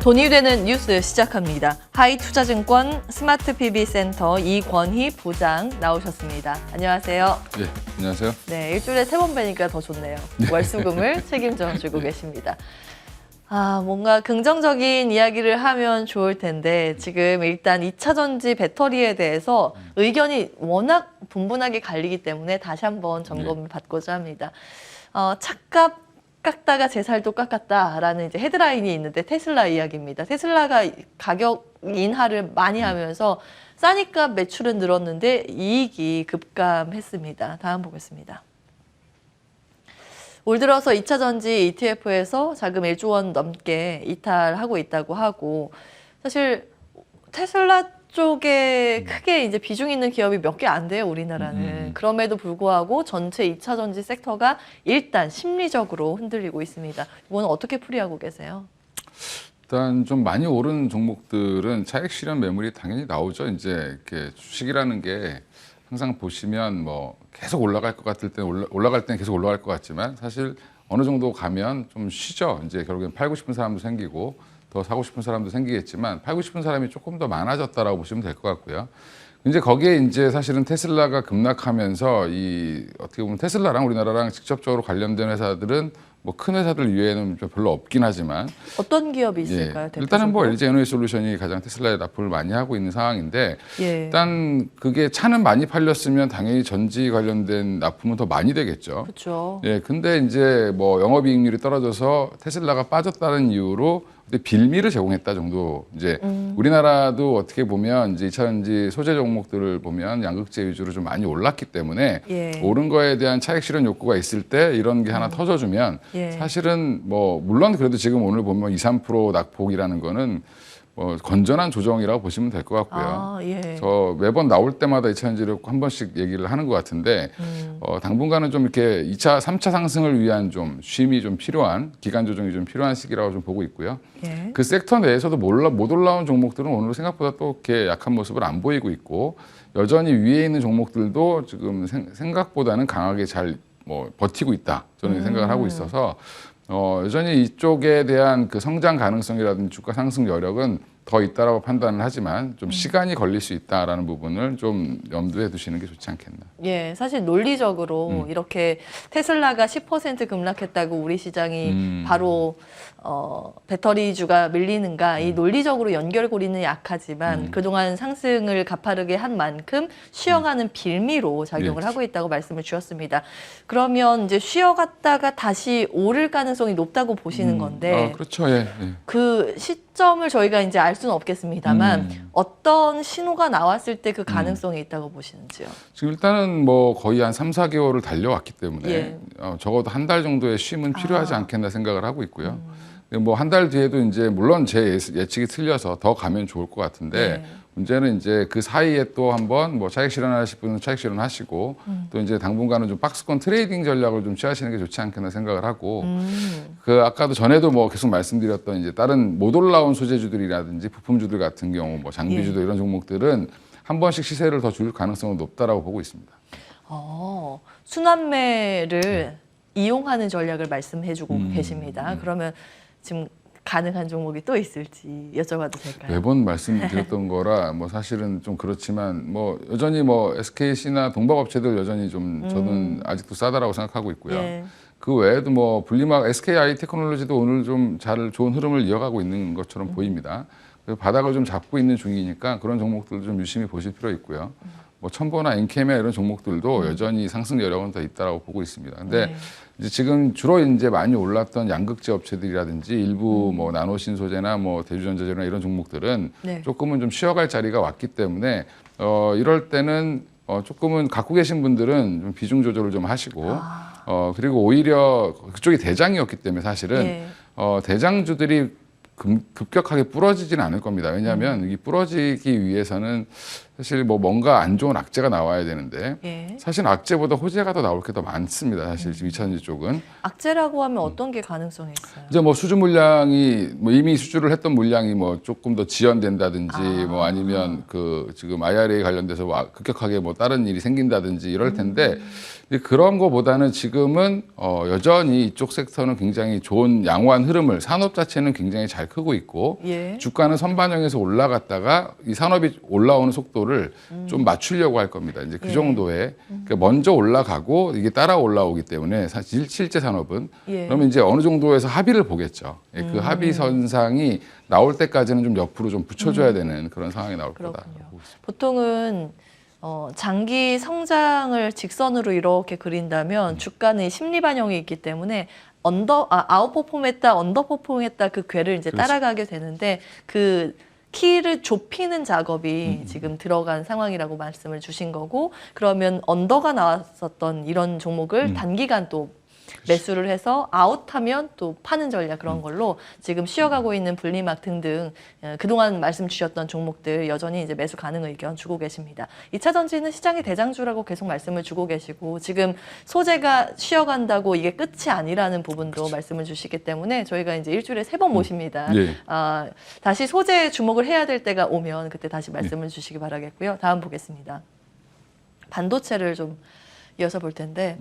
돈이 되는 뉴스 시작합니다. 하이투자증권 스마트PB센터 이권희 부장 나오셨습니다. 안녕하세요. 네, 안녕하세요. 네, 일주일에 3번 뵈니까 더 좋네요. 월수금을 책임져 주고 계십니다. 뭔가 긍정적인 이야기를 하면 좋을 텐데 지금 일단 2차 전지 배터리에 대해서 의견이 워낙 분분하게 갈리기 때문에 다시 한번 점검을 받고자 합니다. 착값 깎다가 제 살도 깎았다라는 이제 헤드라인이 있는데 테슬라 이야기입니다. 테슬라가 가격 인하를 많이 하면서 싸니까 매출은 늘었는데 이익이 급감했습니다. 다음 보겠습니다. 올 들어서 2차 전지 ETF에서 자금 1조 원 넘게 이탈하고 있다고 하고, 사실 테슬라 쪽에 크게 이제 비중 있는 기업이 몇 개 안 돼요, 우리나라는. 그럼에도 불구하고 전체 2차 전지 섹터가 일단 심리적으로 흔들리고 있습니다. 이거는 어떻게 풀이하고 계세요? 일단 좀 많이 오른 종목들은 차익 실현 매물이 당연히 나오죠. 이제 이렇게 주식이라는 게 항상 보시면 뭐 계속 올라갈 것 같을 때 올라갈 때는 계속 올라갈 것 같지만 사실 어느 정도 가면 좀 쉬죠. 이제 결국엔 팔고 싶은 사람도 생기고 더 사고 싶은 사람도 생기겠지만 팔고 싶은 사람이 조금 더 많아졌다라고 보시면 될 것 같고요. 이제 거기에 이제 사실은 테슬라가 급락하면서 이 어떻게 보면 테슬라랑 우리나라랑 직접적으로 관련된 회사들은 뭐 큰 회사들 이외에는 별로 없긴 하지만 어떤 기업이 있을까요? 예, 일단은 뭐 LG 에너지솔루션이 가장 테슬라에 납품을 많이 하고 있는 상황인데 일단 그게 차는 많이 팔렸으면 당연히 전지 관련된 납품은 더 많이 되겠죠. 그렇죠. 예, 근데 이제 뭐 영업이익률이 떨어져서 테슬라가 빠졌다는 이유로 빌미를 제공했다 정도. 이제 우리나라도 어떻게 보면 이제 2차 전지 소재 종목들을 보면 양극재 위주로 좀 많이 올랐기 때문에 오른 거에 대한 차익 실현 욕구가 있을 때 이런 게 하나 터져주면 사실은 뭐 물론 그래도 지금 오늘 보면 2, 3% 낙폭이라는 거는 뭐 건전한 조정이라고 보시면 될 것 같고요. 저 매번 나올 때마다 2차 전지를 한 번씩 얘기를 하는 것 같은데 당분간은 좀 이렇게 2차, 3차 상승을 위한 좀 쉼이 좀 필요한 기간 조정이 좀 필요한 시기라고 좀 보고 있고요. 그 섹터 내에서도 못 올라온 종목들은 오늘 생각보다 또 이렇게 약한 모습을 안 보이고 있고 여전히 위에 있는 종목들도 지금 생각보다는 강하게 잘 뭐 버티고 있다. 저는 생각을 하고 있어서 여전히 이쪽에 대한 그 성장 가능성이라든지 주가 상승 여력은 더 있다라고 판단을 하지만 좀 시간이 걸릴 수 있다라는 부분을 좀 염두에 두시는 게 좋지 않겠나. 예, 사실 논리적으로 이렇게 테슬라가 10% 급락했다고 우리 시장이 바로 배터리주가 밀리는가, 이 논리적으로 연결고리는 약하지만 그동안 상승을 가파르게 한 만큼 쉬어가는 빌미로 작용을 하고 있다고 말씀을 주셨습니다. 그러면 이제 쉬어갔다가 다시 오를 가능성이 높다고 보시는 건데, 그렇죠. 예. 그 시점을 저희가 이제 알 수는 없겠습니다만 어떤 신호가 나왔을 때 그 가능성이 있다고 보시는지요? 지금 일단은 뭐 거의 한 3, 4개월을 달려왔기 때문에 적어도 한 달 정도의 쉼은 필요하지 않겠나 생각을 하고 있고요. 뭐 한 달 뒤에도 이제 물론 제 예측이 틀려서 더 가면 좋을 것 같은데 문제는 이제 그 사이에 또 한번 뭐 차익 실현하실 분은 차익 실현하시고 또 이제 당분간은 좀 박스권 트레이딩 전략을 좀 취하시는 게 좋지 않겠나 생각을 하고 그 아까도 전에도 뭐 계속 말씀드렸던 이제 다른 못 올라온 소재주들이라든지 부품주들 같은 경우 뭐 장비주도 이런 종목들은 한 번씩 시세를 더 줄 가능성은 높다라고 보고 있습니다. 순환매를 이용하는 전략을 말씀해주고 계십니다. 그러면 지금 가능한 종목이 또 있을지 여쭤봐도 될까요? 매번 말씀드렸던 거라 뭐 사실은 좀 그렇지만 뭐 여전히 뭐 SKC나 동박업체들 여전히 좀 저는 아직도 싸다라고 생각하고 있고요. 그 외에도 뭐 분리막 SKI 테크놀로지도 오늘 좀 좋은 흐름을 이어가고 있는 것처럼 보입니다. 바닥을 좀 잡고 있는 중이니까 그런 종목들도 좀 유심히 보실 필요 있고요. 뭐 첨보나 엔캠이나 이런 종목들도 여전히 상승 여력은 더 있다라고 보고 있습니다. 근데 이제 지금 주로 이제 많이 올랐던 양극재 업체들이라든지 일부 뭐 나노신 소재나 뭐 대주전자재나 이런 종목들은 조금은 좀 쉬어갈 자리가 왔기 때문에 이럴 때는 조금은 갖고 계신 분들은 좀 비중 조절을 좀 하시고 그리고 오히려 그쪽이 대장이었기 때문에 사실은 대장주들이 급격하게 부러지지는 않을 겁니다. 왜냐하면 이 부러지기 위해서는 사실 뭐 뭔가 안 좋은 악재가 나와야 되는데 예. 사실 악재보다 호재가 더 나올 게 더 많습니다. 사실 지금 2차전지 쪽은 악재라고 하면 어떤 게 가능성이 있어요? 이제 뭐 수주 물량이 뭐 이미 수주를 했던 물량이 뭐 조금 더 지연된다든지 뭐 아니면 그 지금 IRA 관련돼서 뭐 급격하게 뭐 다른 일이 생긴다든지 이럴 텐데 이제 그런 거보다는 지금은 여전히 이쪽 섹터는 굉장히 좋은 양호한 흐름을 산업 자체는 굉장히 잘 크고 있고 예. 주가는 선반영해서 올라갔다가 이 산업이 올라오는 속도를 좀 맞추려고 할 겁니다. 이제 그 예. 정도의 그러니까 먼저 올라가고 이게 따라 올라오기 때문에 사실 실제 산업은 예. 그러면 이제 어느 정도에서 합의를 보겠죠. 예, 그 합의 선상이 나올 때까지는 좀 옆으로 좀 붙여줘야 되는 그런 상황이 나올 거다. 그렇군요. 보통은 장기 성장을 직선으로 이렇게 그린다면 주가는 심리 반영이 있기 때문에 아웃퍼폼했다, 언더퍼폼했다 그 궤를 이제 그렇죠. 따라가게 되는데 그 키를 좁히는 작업이 지금 들어간 상황이라고 말씀을 주신 거고 그러면 언더가 나왔었던 이런 종목을 단기간 또 매수를 해서 아웃하면 또 파는 전략 그런 걸로 지금 쉬어가고 있는 분리막 등등 그동안 말씀 주셨던 종목들 여전히 이제 매수 가능 의견 주고 계십니다. 2차 전지는 시장의 대장주라고 계속 말씀을 주고 계시고 지금 소재가 쉬어간다고 이게 끝이 아니라는 부분도 말씀을 주시기 때문에 저희가 이제 일주일에 3번 모십니다. 예. 다시 소재에 주목을 해야 될 때가 오면 그때 다시 말씀을 주시기 바라겠고요. 다음 보겠습니다. 반도체를 좀 이어서 볼 텐데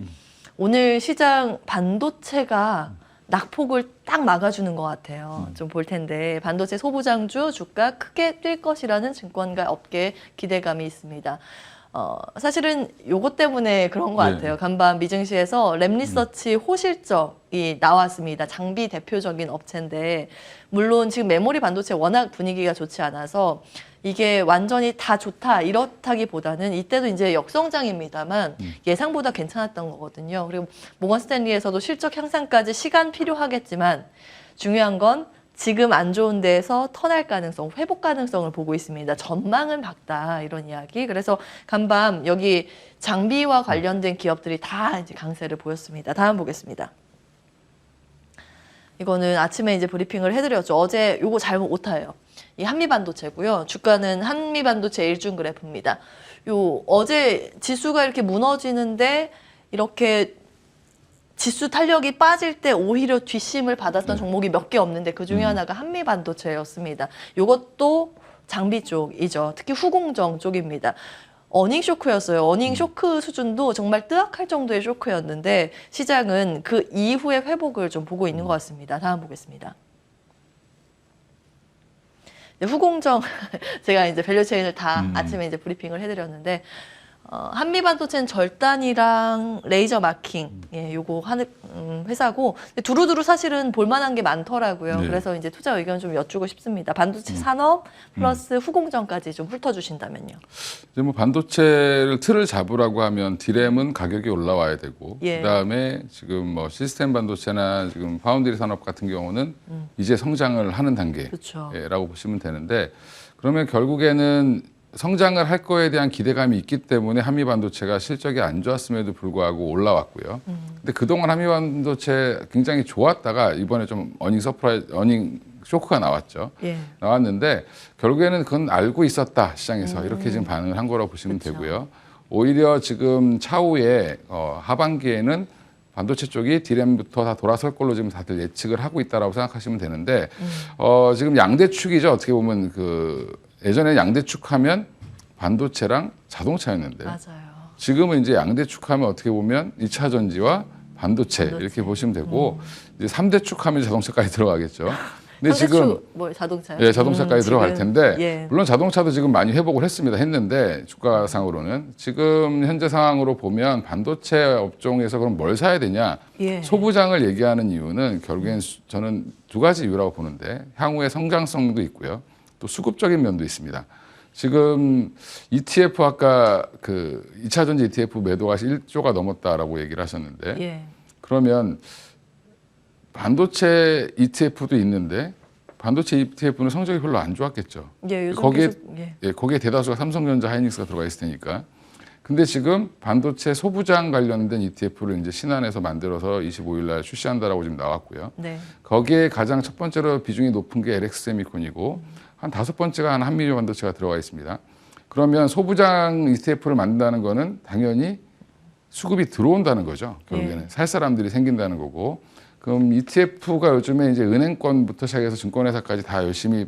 오늘 시장 반도체가 낙폭을 딱 막아주는 것 같아요. 좀 볼 텐데 반도체 소부장주 주가 크게 뛸 것이라는 증권가 업계 기대감이 있습니다. 사실은 요것 때문에 그런 것 네. 같아요. 간밤 미증시에서 랩리서치 호실적이 나왔습니다. 장비 대표적인 업체인데 물론 지금 메모리 반도체 워낙 분위기가 좋지 않아서 이게 완전히 다 좋다 이렇다기보다는 이때도 이제 역성장입니다만 예상보다 괜찮았던 거거든요. 그리고 모건 스탠리에서도 실적 향상까지 시간 필요하겠지만 중요한 건 지금 안 좋은 데에서 턴할 가능성, 회복 가능성을 보고 있습니다. 전망은 밝다 이런 이야기. 그래서 간밤 여기 장비와 관련된 기업들이 다 이제 강세를 보였습니다. 다음 보겠습니다. 이거는 아침에 이제 브리핑을 해드렸죠. 어제 요거 잘못 오타예요. 이 한미반도체고요. 주가는 한미반도체 일중 그래프입니다. 요 어제 지수가 이렇게 무너지는데 이렇게 지수 탄력이 빠질 때 오히려 뒷심을 받았던 종목이 몇 개 없는데 그 중에 하나가 한미반도체였습니다. 이것도 장비 쪽이죠. 특히 후공정 쪽입니다. 어닝 쇼크였어요. 어닝 쇼크 수준도 정말 뜨악할 정도의 쇼크였는데 시장은 그 이후의 회복을 좀 보고 있는 것 같습니다. 다음 보겠습니다. 네, 후공정 제가 이제 밸류체인을 다 아침에 이제 브리핑을 해드렸는데 한미반도체는 절단이랑 레이저 마킹 요거 하는 회사고 근데 두루두루 사실은 볼만한 게 많더라고요. 네. 그래서 이제 투자 의견 좀 여쭈고 싶습니다. 반도체 산업 플러스 후공정까지 좀 훑어주신다면요. 이제 뭐 반도체를 틀을 잡으라고 하면 디램은 가격이 올라와야 되고 예. 그다음에 지금 뭐 시스템 반도체나 지금 파운드리 산업 같은 경우는 이제 성장을 하는 그렇죠. 단계라고 보시면 되는데 그러면 결국에는 성장을 할 거에 대한 기대감이 있기 때문에 한미반도체가 실적이 안 좋았음에도 불구하고 올라왔고요. 근데 그동안 한미반도체 굉장히 좋았다가 이번에 좀 어닝 쇼크가 나왔죠. 예. 나왔는데 결국에는 그건 알고 있었다 시장에서 이렇게 지금 반응을 한 거라고 보시면 그쵸. 되고요. 오히려 지금 차후에 하반기에는 반도체 쪽이 디램부터 다 돌아설 걸로 지금 다들 예측을 하고 있다라고 생각하시면 되는데 지금 양대축이죠. 어떻게 보면 그 예전에 양대축하면 반도체랑 자동차였는데 맞아요. 지금은 이제 양대축하면 어떻게 보면 2차 전지와 반도체 이렇게 보시면 되고 이제 3대축하면 자동차까지 들어가겠죠. 근데 지금 뭐 자동차요? 예, 자동차까지 들어갈 텐데 예. 물론 자동차도 지금 많이 회복을 했는데 주가상으로는 지금 현재 상황으로 보면 반도체 업종에서 그럼 뭘 사야 되냐 예. 소부장을 얘기하는 이유는 결국엔 저는 두 가지 이유라고 보는데 향후의 성장성도 있고요 또 수급적인 면도 있습니다. 지금 ETF 아까 그 2차 전지 ETF 매도가 1조가 넘었다라고 얘기를 하셨는데 예. 그러면 반도체 ETF도 있는데 반도체 ETF는 성적이 별로 안 좋았겠죠. 예, 요즘 거기에 계속, 예. 예, 거기에 대다수가 삼성전자, 하이닉스가 들어가 있을 테니까. 근데 지금 반도체 소부장 관련된 ETF를 이제 신한에서 만들어서 25일 날 출시한다라고 지금 나왔고요. 네. 거기에 가장 첫 번째로 비중이 높은 게 LX 세미콘이고 한 5번째가 한미반도체가 들어가 있습니다. 그러면 소부장 ETF를 만든다는 거는 당연히 수급이 들어온다는 거죠. 결국에는 예. 살 사람들이 생긴다는 거고. 그럼 ETF가 요즘에 이제 은행권부터 시작해서 증권회사까지 다 열심히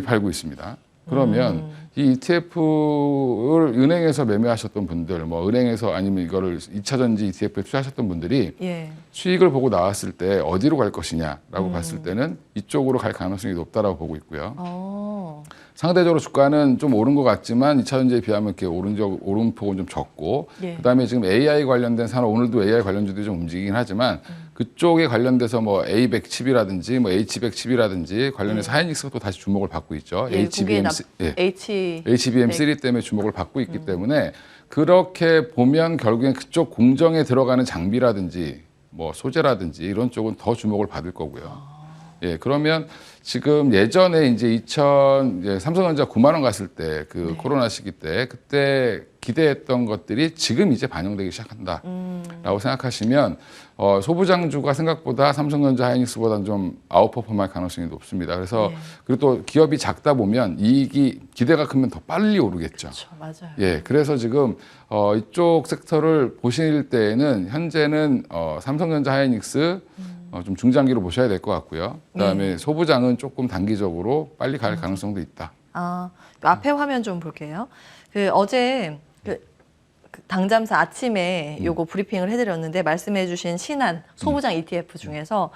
팔고 있습니다. 그러면 이 ETF를 은행에서 매매하셨던 분들, 뭐 은행에서 아니면 이거를 2차 전지 ETF에 투자하셨던 분들이 예. 수익을 보고 나왔을 때 어디로 갈 것이냐라고 봤을 때는 이쪽으로 갈 가능성이 높다라고 보고 있고요. 상대적으로 주가는 좀 오른 것 같지만 2차 전지에 비하면 이렇게 오름폭은 좀 적고, 예. 그다음에 지금 AI 관련된 산업, 오늘도 AI 관련주들이 좀 움직이긴 하지만 그쪽에 관련돼서 뭐 A100 칩이라든지 뭐 H100 칩이라든지 관련해서 하이닉스가 또 다시 주목을 받고 있죠. 예, HBM, HBM3 때문에 주목을 받고 있기 때문에 그렇게 보면 결국엔 그쪽 공정에 들어가는 장비라든지 뭐 소재라든지 이런 쪽은 더 주목을 받을 거고요. 예, 그러면 지금 예전에 이제 삼성전자 9만 원 갔을 때 그 코로나 시기 때 그때 기대했던 것들이 지금 이제 반영되기 시작한다라고 생각하시면 소부장주가 생각보다 삼성전자 하이닉스보다는 좀 아웃퍼폼할 가능성이 높습니다. 그래서 그리고 또 기업이 작다 보면 이익이 기대가 크면 더 빨리 오르겠죠. 그렇죠, 맞아요. 예, 그래서 지금 이쪽 섹터를 보실 때에는 현재는 삼성전자 하이닉스 좀 중장기로 보셔야 될 것 같고요. 그다음에 소부장은 조금 단기적으로 빨리 갈 가능성도 있다. 앞에 화면 좀 볼게요. 어제 그 당잠사 아침에 요거 브리핑을 해드렸는데 말씀해주신 신한 소부장 ETF 중에서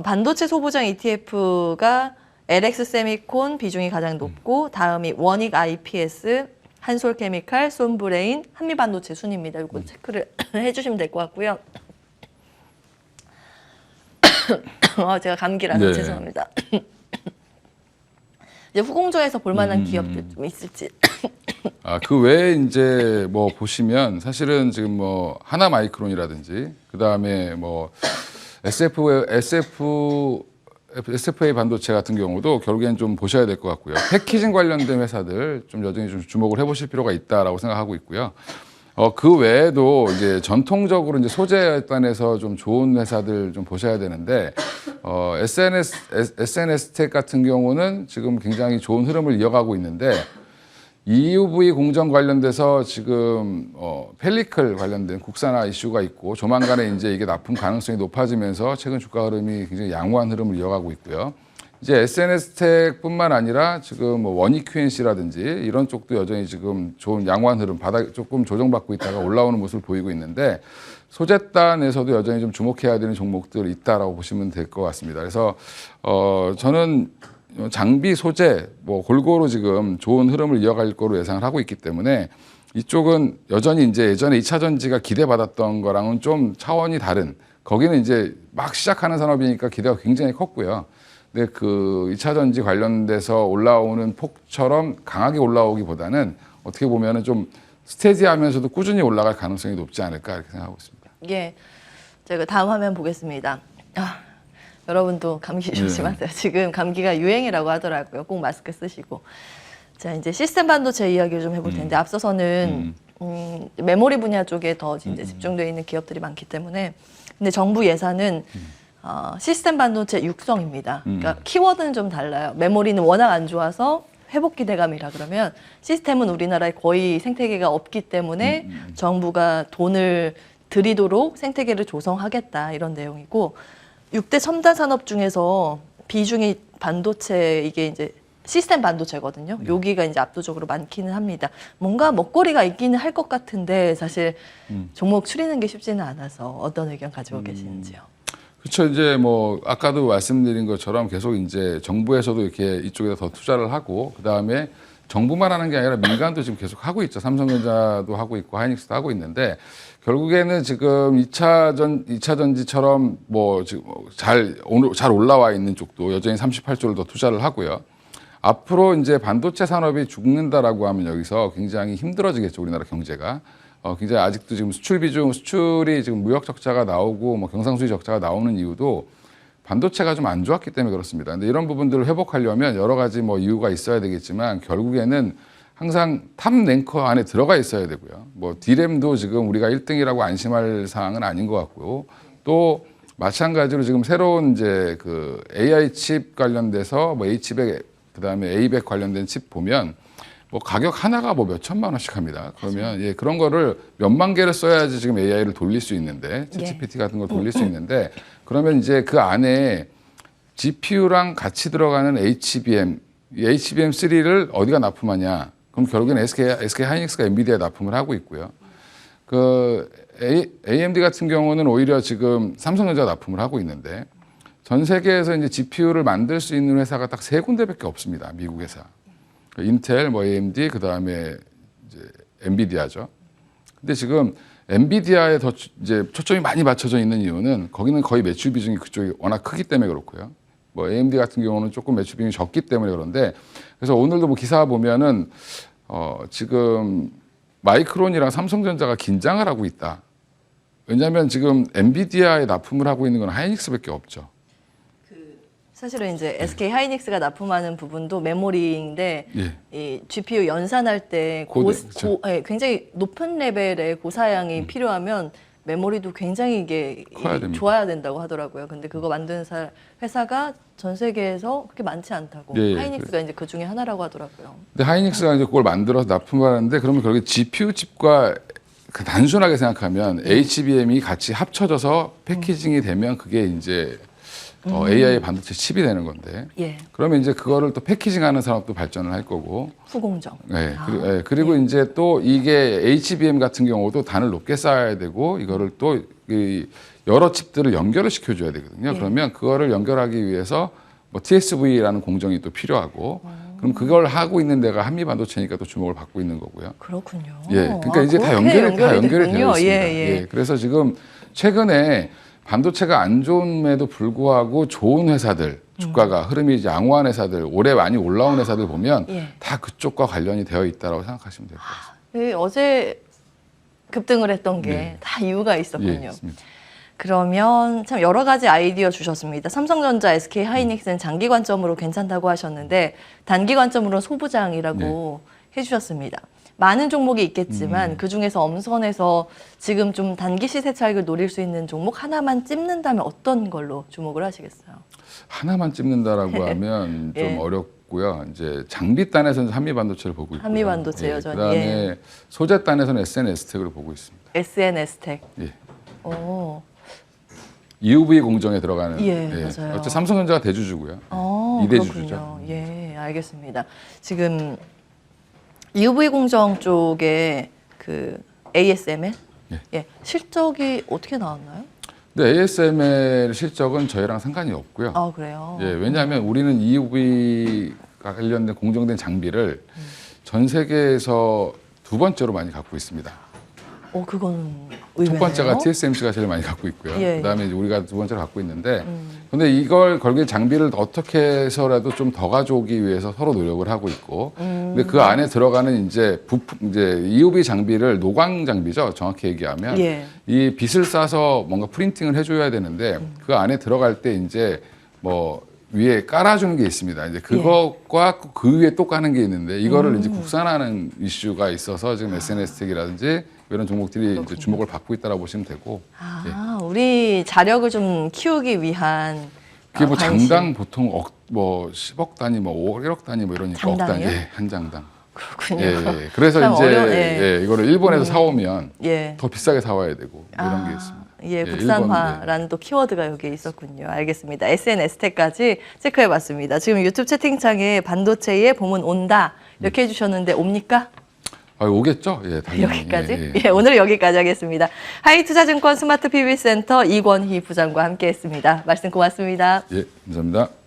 반도체 소부장 ETF가 LX 세미콘 비중이 가장 높고 다음이 원익 IPS, 한솔케미칼, 솜브레인, 한미반도체 순입니다. 요거 체크를 해주시면 될 것 같고요. 제가 감기라서 죄송합니다. 이제 후공정에서 볼만한 기업들 좀 있을지. 그 외에 이제 뭐 보시면 사실은 지금 뭐 하나마이크론이라든지 그 다음에 뭐 SFA 반도체 같은 경우도 결국엔 좀 보셔야 될 것 같고요. 패키징 관련된 회사들 좀 여전히 좀 주목을 해보실 필요가 있다라고 생각하고 있고요. 그 외에도 이제 전통적으로 이제 소재 단에서 좀 좋은 회사들 좀 보셔야 되는데, SNS 텍 같은 경우는 지금 굉장히 좋은 흐름을 이어가고 있는데, EUV 공정 관련돼서 지금 펠리클 관련된 국산화 이슈가 있고 조만간에 이제 이게 납품 가능성이 높아지면서 최근 주가 흐름이 굉장히 양호한 흐름을 이어가고 있고요. 이제 SNS텍뿐만 아니라 지금 뭐 원익 QNC라든지 이런 쪽도 여전히 지금 좋은 양호한 흐름, 바닥 조금 조정받고 있다가 올라오는 모습을 보이고 있는데 소재단에서도 여전히 좀 주목해야 되는 종목들이 있다라고 보시면 될 것 같습니다. 그래서 저는 장비, 소재 뭐 골고루 지금 좋은 흐름을 이어갈 거로 예상을 하고 있기 때문에 이쪽은 여전히 이제 예전에 2차 전지가 기대받았던 거랑은 좀 차원이 다른, 거기는 이제 막 시작하는 산업이니까 기대가 굉장히 컸고요. 근데 그 2차 전지 관련돼서 올라오는 폭처럼 강하게 올라오기보다는 어떻게 보면은 좀 스테디하면서도 꾸준히 올라갈 가능성이 높지 않을까 이렇게 생각하고 있습니다. 예, 제가 다음 화면 보겠습니다. 여러분도 감기 조심하세요. 지금 감기가 유행이라고 하더라고요. 꼭 마스크 쓰시고. 자, 이제 시스템 반도체 이야기를 좀 해볼 텐데 앞서서는 메모리 분야 쪽에 더 이제 집중되어 있는 기업들이 많기 때문에, 근데 정부 예산은 시스템 반도체 육성입니다. 그러니까 키워드는 좀 달라요. 메모리는 워낙 안 좋아서 회복 기대감이라 그러면 시스템은 우리나라에 거의 생태계가 없기 때문에 정부가 돈을 들이도록 생태계를 조성하겠다 이런 내용이고, 6대 첨단 산업 중에서 비중이 반도체, 이게 이제 시스템 반도체거든요. 여기가 이제 압도적으로 많기는 합니다. 뭔가 먹거리가 있기는 할 것 같은데 사실 종목 추리는 게 쉽지는 않아서 어떤 의견 가지고 계시는지요? 그렇죠. 이제 뭐 아까도 말씀드린 것처럼 계속 이제 정부에서도 이렇게 이쪽에다 더 투자를 하고, 그 다음에 정부만 하는 게 아니라 민간도 지금 계속 하고 있죠. 삼성전자도 하고 있고 하이닉스도 하고 있는데, 결국에는 지금 2차 전지처럼 뭐 지금 잘 올라와 있는 쪽도 여전히 38조를 더 투자를 하고요. 앞으로 이제 반도체 산업이 죽는다라고 하면 여기서 굉장히 힘들어지겠죠. 우리나라 경제가. 굉장히 아직도 지금 수출이 지금 무역 적자가 나오고 뭐 경상수지 적자가 나오는 이유도 반도체가 좀 안 좋았기 때문에 그렇습니다. 근데 이런 부분들을 회복하려면 여러 가지 뭐 이유가 있어야 되겠지만 결국에는 항상 탑 랭커 안에 들어가 있어야 되고요. 뭐 D램도 지금 우리가 1등이라고 안심할 사항은 아닌 것 같고요. 또 마찬가지로 지금 새로운 이제 그 AI 칩 관련돼서 뭐 H100 그다음에 A100 관련된 칩 보면 뭐 가격 하나가 뭐 몇 천만 원씩 합니다. 그러면 예, 그런 거를 몇만 개를 써야지 지금 AI를 돌릴 수 있는데, ChatGPT 같은 걸 돌릴 수 있는데, 그러면 이제 그 안에 GPU랑 같이 들어가는 HBM3를 어디가 납품하냐? 그럼 결국에는 SK 하이닉스가 엔비디아에 납품을 하고 있고요. 그 AMD 같은 경우는 오히려 지금 삼성전자가 납품을 하고 있는데, 전 세계에서 이제 GPU를 만들 수 있는 회사가 딱 3군데밖에 없습니다. 미국 회사. 인텔, 뭐 AMD, 그 다음에 이제 엔비디아죠. 근데 지금 엔비디아에 더 이제 초점이 많이 맞춰져 있는 이유는 거기는 거의 매출 비중이 그쪽이 워낙 크기 때문에 그렇고요. 뭐 AMD 같은 경우는 조금 매출 비중이 적기 때문에 그런데, 그래서 오늘도 뭐 기사 보면은 지금 마이크론이랑 삼성전자가 긴장을 하고 있다. 왜냐하면 지금 엔비디아에 납품을 하고 있는 건 하이닉스밖에 없죠. 사실은 이제 SK 하이닉스가 납품하는 부분도 메모리인데 예. 이 GPU 연산할 때 그렇죠. 굉장히 높은 레벨의 고사양이 필요하면 메모리도 굉장히 이게 커야 됩니다. 좋아야 된다고 하더라고요. 근데 그거 만드는 회사가 전 세계에서 그렇게 많지 않다고. 예, 예. 하이닉스가 이제 그 중에 하나라고 하더라고요. 근데 하이닉스가 이제 그걸 만들어서 납품하는데, 그러면 결국에 GPU 칩과 그 단순하게 생각하면 HBM이 같이 합쳐져서 패키징이 되면 그게 이제 AI 반도체 칩이 되는 건데, 예. 그러면 이제 그거를 또 패키징하는 산업도 발전을 할 거고, 후공정. 네, 그리고 이제 또 이게 HBM 같은 경우도 단을 높게 쌓아야 되고, 이거를 또 이 여러 칩들을 연결을 시켜줘야 되거든요. 그러면 그거를 연결하기 위해서 뭐 TSV라는 공정이 또 필요하고, 그럼 그걸 하고 있는 데가 한미반도체니까 또 주목을 받고 있는 거고요. 그렇군요. 예, 그러니까 이제 다 연결이 되어 있습니다. 예. 그래서 지금 최근에 반도체가 안 좋음에도 불구하고 좋은 회사들, 주가가 흐름이 이제 양호한 회사들, 올해 많이 올라온 회사들 보면 다 그쪽과 관련이 되어 있다고 생각하시면 될 것 같습니다. 어제 급등을 했던 게 다 이유가 있었군요. 예, 맞습니다. 그러면 참 여러 가지 아이디어 주셨습니다. 삼성전자, SK 하이닉스는 장기 관점으로 괜찮다고 하셨는데 단기 관점으로는 소부장이라고 해주셨습니다. 많은 종목이 있겠지만 그중에서 엄선해서 지금 좀 단기 시세 차익을 노릴 수 있는 종목 하나만 찝는다면 어떤 걸로 주목을 하시겠어요? 하나만 찝는다라고 하면 좀 어렵고요. 이제 장비단에서는 한미반도체를 보고 있고요. 한미반도체 여전히. 그다음에 소재단에서는 SNS텍을 보고 있습니다. SNS텍. 예. 오. EUV 공정에 들어가는. 맞아요. 어째 삼성전자가 대주주고요. 이대주주죠. 예, 알겠습니다. 지금 EUV 공정 쪽에 그 ASML 실적이 어떻게 나왔나요? 근데 ASML 실적은 저희랑 상관이 없고요. 아, 그래요? 예, 왜냐하면 우리는 EUV 관련된 공정된 장비를 전 세계에서 두 번째로 많이 갖고 있습니다. 그건 의외네요. 첫 번째가 TSMC가 제일 많이 갖고 있고요. 예. 그다음에 이제 우리가 두 번째로 갖고 있는데, 근데 이걸 결국에 장비를 어떻게 해서라도 좀 더 가져오기 위해서 서로 노력을 하고 있고, 근데 그 안에 들어가는 이제 부품, 이제 EUV 장비를 노광 장비죠. 정확히 얘기하면 이 빛을 쏴서 뭔가 프린팅을 해줘야 되는데 그 안에 들어갈 때 이제 뭐 위에 깔아주는 게 있습니다. 이제 그것과 그 위에 또 까는 게 있는데 이거를 이제 국산화하는 이슈가 있어서 지금 SNS텍이라든지 이런 종목들이 이제 주목을 받고 있다고 보시면 되고. 우리 자력을 좀 키우기 위한 그게 뭐 관심. 장당 보통 뭐 10억 단위, 뭐 1억 단위 뭐 이러니까 장당이요? 억 단위, 한 장당. 그렇군요. 그래서 참 이제 이거를 일본에서 사오면 예. 더 비싸게 사와야 되고 뭐 이런 게 있습니다. 국산화라는 또 키워드가 여기에 있었군요. 알겠습니다. SNS텍까지 체크해봤습니다. 지금 유튜브 채팅창에 반도체의 봄은 온다 이렇게 해주셨는데 옵니까? 오겠죠? 예, 당연히. 여기까지? 오늘 여기까지 하겠습니다. 하이투자증권 스마트 PB센터 이권희 부장과 함께했습니다. 말씀 고맙습니다. 예, 감사합니다.